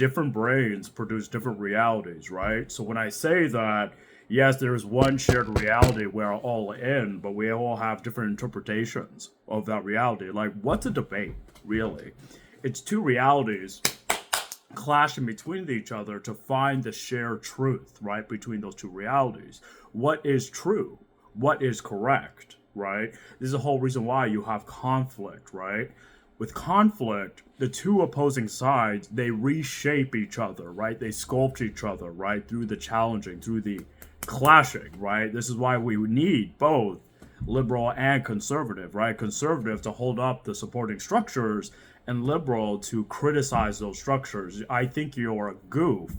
different brains produce different realities, right? So when I say that, yes, there's one shared reality we're all in, but we all have different interpretations of that reality. Like, what's a debate, really? It's two realities clashing between each other to find the shared truth, right, between those two realities. What is true? What is correct, right? This is the whole reason why you have conflict, right? With conflict, the two opposing sides, they reshape each other, right? They sculpt each other, right? Through the challenging, through the clashing, right? This is why we need both liberal and conservative, right? Conservative to hold up the supporting structures and liberal to criticize those structures. I think you're a goof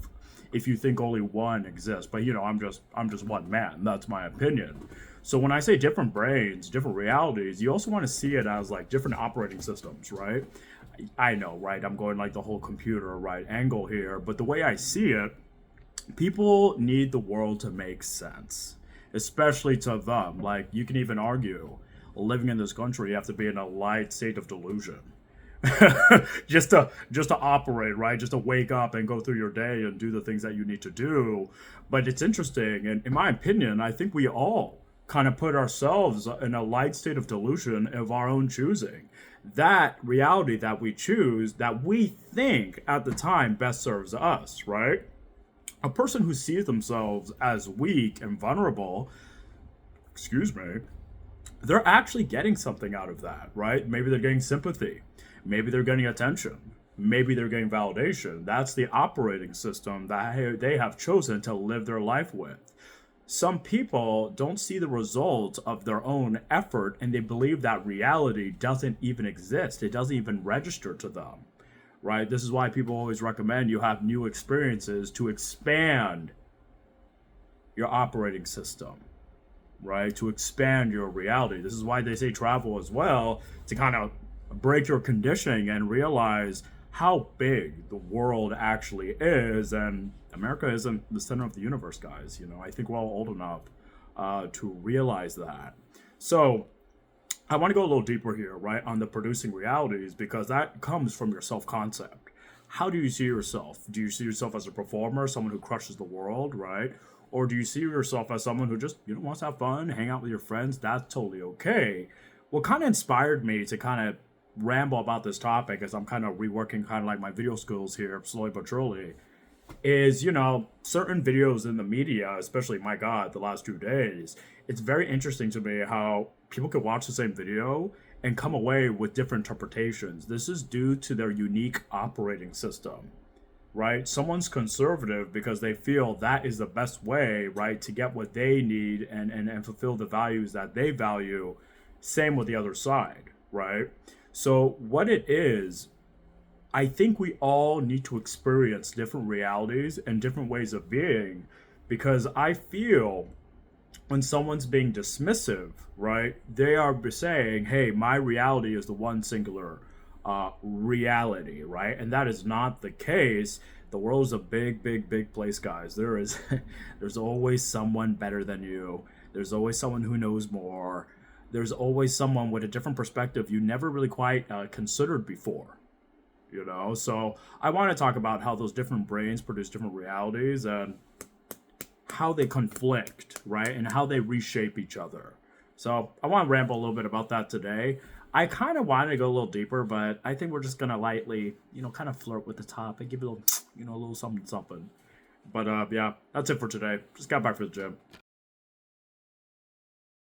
if you think only one exists. But I'm just one man. That's my opinion. So when I say different brains, different realities, you also want to see it as like different operating systems, right? I know, right? I'm going like the whole computer right angle here, but the way I see it, people need the world to make sense, especially to them. Like you can even argue, living in this country, you have to be in a light state of delusion. Just to operate, right? Just to wake up and go through your day and do the things that you need to do. But it's interesting, and in my opinion, I think we all kind of put ourselves in a light state of delusion of our own choosing. That reality that we choose, that we think at the time best serves us, right? A person who sees themselves as weak and vulnerable, excuse me, they're actually getting something out of that, right? Maybe they're getting sympathy. Maybe they're getting attention. Maybe they're getting validation. That's the operating system that they have chosen to live their life with. Some people don't see the results of their own effort and they believe that reality doesn't even exist. It doesn't even register to them, right? This is why people always recommend you have new experiences to expand your operating system, right? To expand your reality. This is why they say travel as well, to kind of break your conditioning and realize how big the world actually is. And America isn't the center of the universe, guys. I think we're all old enough to realize that. So I want to go a little deeper here, right, on the producing realities, because that comes from your self concept. How do you see yourself? Do you see yourself as a performer, someone who crushes the world, right? Or do you see yourself as someone who just, wants to have fun, hang out with your friends? That's totally okay. What kind of inspired me to kind of ramble about this topic, as I'm kind of reworking kind of like my video skills here, slowly but surely, is, certain videos in the media, especially, my God, the last 2 days, it's very interesting to me how people could watch the same video and come away with different interpretations. This is due to their unique operating system, right? Someone's conservative because they feel that is the best way, right, to get what they need and fulfill the values that they value. Same with the other side, right? So what it is, I think we all need to experience different realities and different ways of being, because I feel when someone's being dismissive, right, they are saying, hey, my reality is the one singular reality, right? And that is not the case. The world is a big, big, big place, guys. There's always someone better than you. There's always someone who knows more. There's always someone with a different perspective you never really quite considered before. So I want to talk about how those different brains produce different realities and how they conflict, right? And how they reshape each other. So I want to ramble a little bit about that today. I kind of wanted to go a little deeper, but I think we're just going to lightly, kind of flirt with the topic, give it a little, a little something, something. But yeah, that's it for today. Just got back from the gym.